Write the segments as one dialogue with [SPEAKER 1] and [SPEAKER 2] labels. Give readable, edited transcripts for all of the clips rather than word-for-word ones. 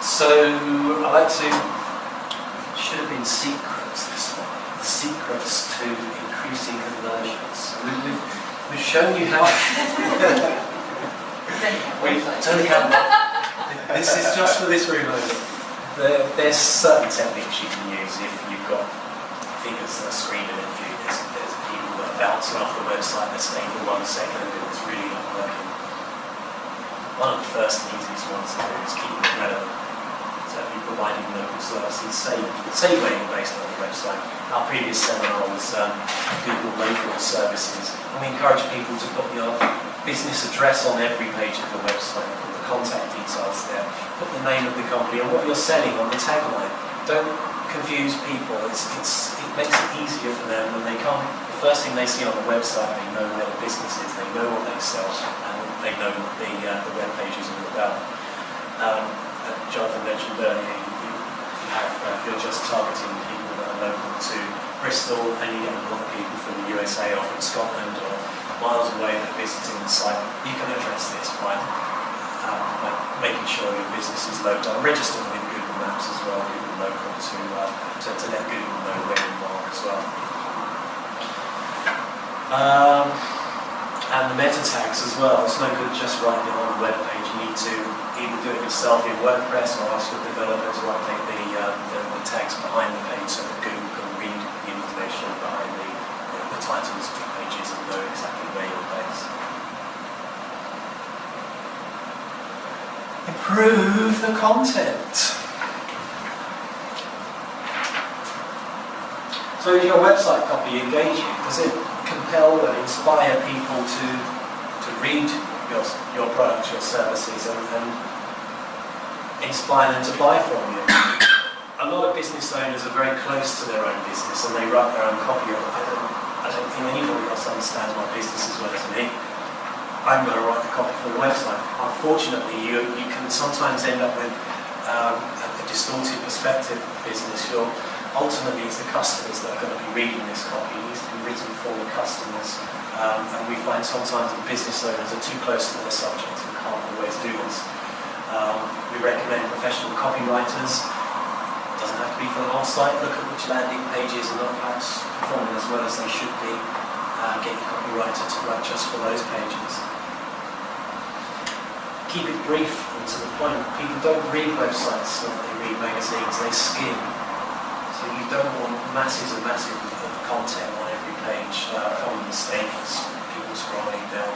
[SPEAKER 1] So I like to, should have been secrets this one. The secrets to increasing conversions. We've shown you how. Turn the camera. This is just for this room only. There's certain techniques you can use if you've got figures that are screaming at you. There's people that are bouncing off the website, they're staying for 1 second and it's really not working. One of the first and easiest ones to do is keep it relevant. So if you're providing local services, say waiting based on the website. Our previous seminar was Google Local Services. And we encourage people to put your business address on every page of the website, put the contact details there, put the name of the company and what you're selling on the tagline. Don't confuse people. It makes it easier for them when they come. The first thing they see on the website, they know where the business is, they know what they sell, and they know what the web page is all about. Jonathan mentioned earlier, if you're just targeting people that are local to Bristol and you get a lot of people from the USA or from Scotland or miles away that are visiting the site, you can address this by making sure your business is local, registered with Google Maps as well, Google Local, to let Google know where you are as well. And the meta tags as well. It's no good just writing it on the web page. You need to either do it yourself in WordPress or ask your developer to write the tags behind the page so that Google can read the information behind the titles of the pages and know exactly where you're based. Improve the content. So is your website copy engaging? Does it compel and inspire people to read your products, your services, and inspire them to buy from you? A lot of business owners are very close to their own business and they write their own copy. I don't think anybody else understands my business as well as me. I'm going to write the copy for the website. Unfortunately, you can sometimes end up with a distorted perspective of business. Ultimately, it's the customers that are going to be reading this copy. It needs to be written for the customers. And we find sometimes the business owners are too close to their subjects and can't always do this. We recommend professional copywriters. It doesn't have to be for the whole site. Look at which landing pages are not perhaps performing as well as they should be. Get your copywriter to write just for those pages. Keep it brief and to the point. People don't read websites like they read magazines, they skim. So you don't want masses and masses of content on every page. Common mistake is people scrolling down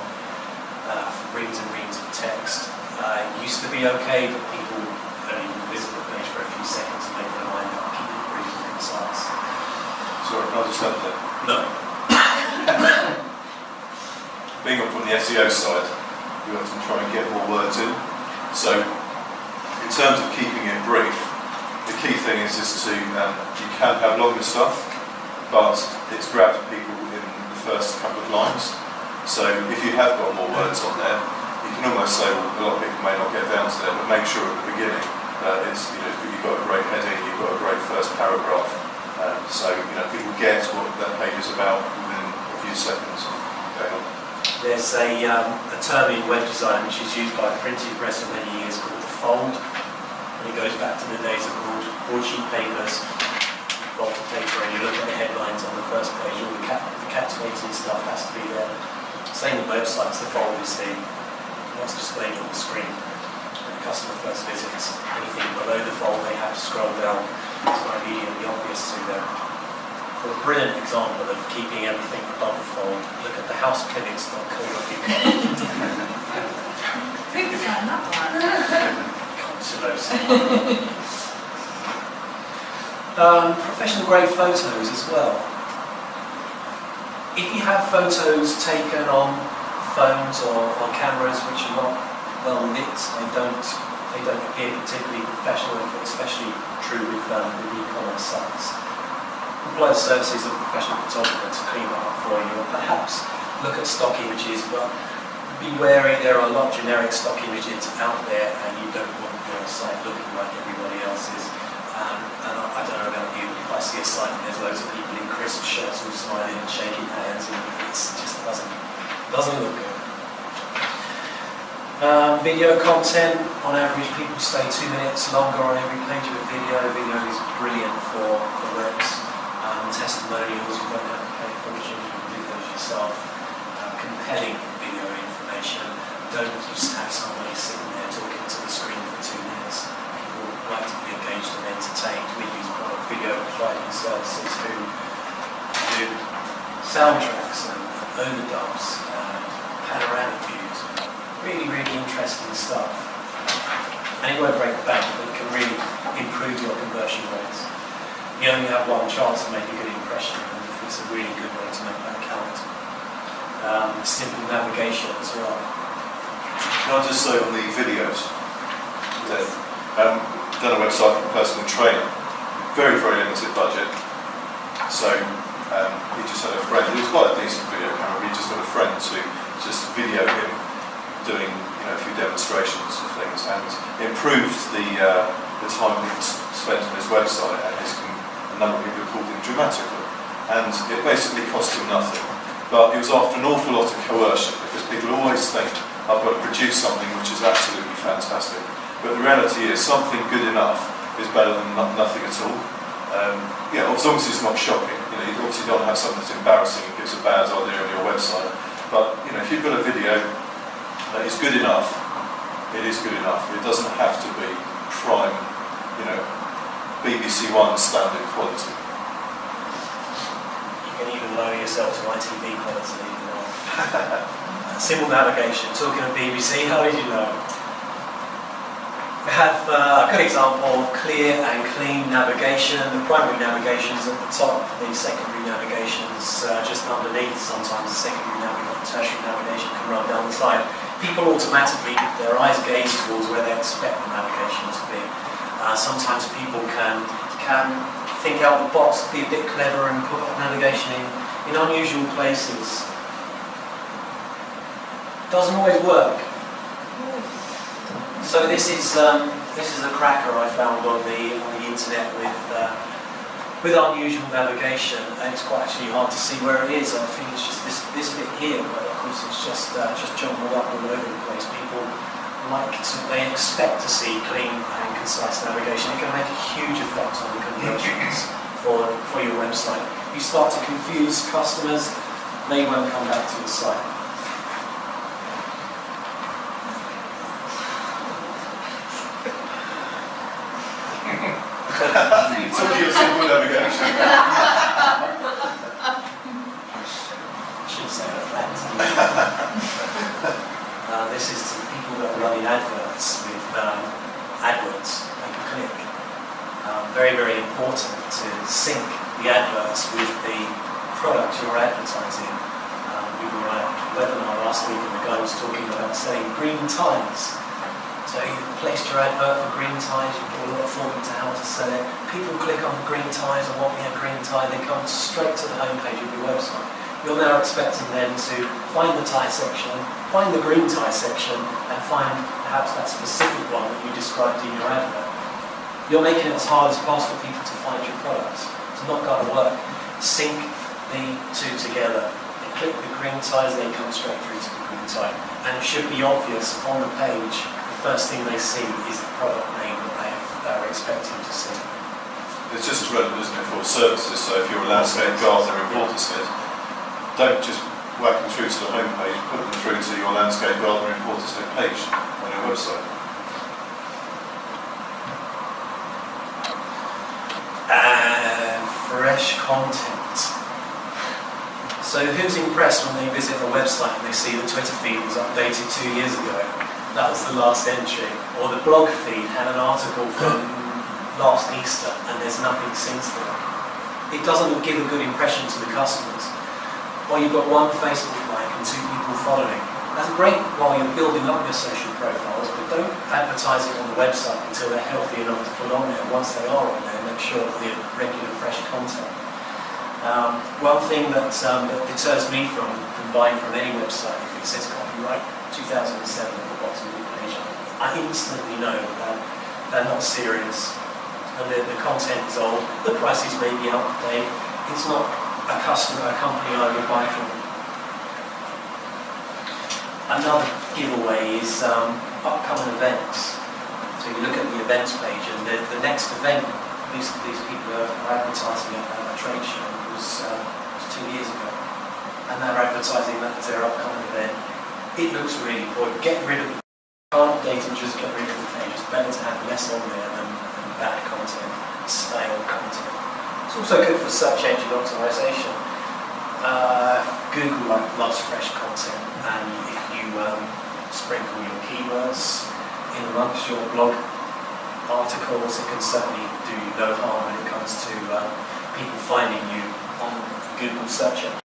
[SPEAKER 1] reams and reams of text. It used to be okay, but people only visit the page for a few seconds and make their mind up. Keep it brief and concise.
[SPEAKER 2] Sorry, can I just stop there?
[SPEAKER 1] No.
[SPEAKER 2] Being on from the SEO side, you often try and get more words in. So, in terms of keeping it brief, the key thing is to, you can have longer stuff, but it's grabbed people in the first couple of lines. So if you have got more words on there, you can almost say, well, a lot of people may not get down to there, but make sure at the beginning that you've got a great heading, you've got a great first paragraph. So people get what that page is about within a few seconds.
[SPEAKER 1] There's a term in web design which is used by the printing press for many years called the fold. And it goes back to the days of broadsheet papers. You fold the paper and you look at the headlines on the first page, all the captivating stuff has to be there. Same with websites, the fold is what's displayed on the screen when the customer first visits. Anything below the fold they have to scroll down. It's not immediately obvious to them. For a brilliant example of keeping everything above the fold, look at thehouseclinics.co.uk.
[SPEAKER 3] Who designed that one?
[SPEAKER 1] Professional grade photos as well. If you have photos taken on phones or cameras which are not well lit, they don't appear particularly professional, especially true with e-commerce sites. Employ the services of a professional photographer to clean that up for you, or perhaps look at stock images, but be wary, there are a lot of generic stock images out there and you don't want your site looking like everybody else's. And I don't know about you, but if I see a site and there's loads of people in crisp shirts all smiling and shaking hands, and it just doesn't look good. Video content, on average people stay 2 minutes longer on every page of a video. Video is brilliant for webs. Testimonials, you don't have to pay for it, you can do those yourself. Compelling video information. Don't just have somebody sitting there talking to the screen for 2 minutes. People like to be engaged and entertained. We use product video providing services who do soundtracks and overdubs, panoramic views. Really, really interesting stuff. And it won't break the bank, but it can really improve your conversion rates. You only have one chance to make a good impression, and it's a really good way to make that count. Simple navigation as well.
[SPEAKER 2] Can I just say on the videos, that done a website for a personal trainer, very, very limited budget. So he just had a friend, it was quite a decent video camera, he just had a friend to just video him doing a few demonstrations of things, and improved the time he spent on his website, and a number of people called him dramatically. And it basically cost him nothing. But it was after an awful lot of coercion, because people always think, I've got to produce something which is absolutely fantastic. But the reality is, something good enough is better than nothing at all. As long as it's not shocking. You obviously don't have something that's embarrassing and gives a bad idea on your website. But if you've got a video that is good enough, it is good enough. It doesn't have to be prime, BBC One standard quality.
[SPEAKER 1] You can even lower yourself to ITV quality. Simple navigation. Talking of BBC, how did you know? We have a good example of clear and clean navigation. The primary navigation is at the top, the secondary navigation is just underneath. Sometimes the tertiary navigation can run down the side. People automatically, their eyes gaze towards where they expect the navigation to be. Sometimes people can think out the box, be a bit clever and put navigation in unusual places. Doesn't always work. So this is a cracker I found on the internet with unusual navigation, and it's quite actually hard to see where it is. I think it's just this bit here, but of course it's just jumbled up all over the place. People they expect to see clean and concise navigation. It can make a huge effect on the conversions for your website. You start to confuse customers, they won't come back to your site.
[SPEAKER 2] Talking of simple navigation.
[SPEAKER 1] Should say that. This is to people that are running adverts with AdWords, pay-per-click. Very, very important to sync the adverts with the product you're advertising. We were at a webinar last week and the guy was talking about selling green ties. So you placed your advert for green ties, you put a lot of thought into how to sell it. People click on the green ties and want me a green tie, they come straight to the homepage of your website. You're now expecting them to find the tie section, find the green tie section, and find perhaps that specific one that you described in your advert. You're making it as hard as possible for people to find your products. It's not going to work. Sync the two together. They click the green ties, they come straight through to the green tie. And it should be obvious on the page. First thing they see is the product name that they're expecting to see.
[SPEAKER 2] It's just as relevant, isn't it, for services? So if you're a landscape gardener in Portishead, don't just whack them through to the home page, put them through to your landscape gardener in Portishead page on your website.
[SPEAKER 1] Fresh content. So who's impressed when they visit a website and they see the Twitter feed was updated 2 years ago? That was the last entry. Or the blog feed had an article from last Easter and there's nothing since then. It doesn't give a good impression to the customers. Or you've got one Facebook like and 2 people following. That's great while you're building up your social profiles, but don't advertise it on the website until they're healthy enough to put on there. Once they are on there, make sure that they're regular, fresh content. One thing that deters me from buying from any website, if it says copyright 2007 at the bottom of the page, I instantly know that they're not serious. And the content is old, the prices may be out of date. It's not a company I would buy from. Another giveaway is upcoming events. So you look at the events page, and the next event these people are advertising at a trade show was 2 years ago, and they're advertising that as their upcoming event. It looks really good. Get rid of, can't update and just get rid of the page. It's better to have less on there than bad content, stale content. It's also good for search engine optimization. Google loves fresh content, and if you sprinkle your keywords in amongst your blog articles, it can certainly do you no harm when it comes to people finding you on Google search engine.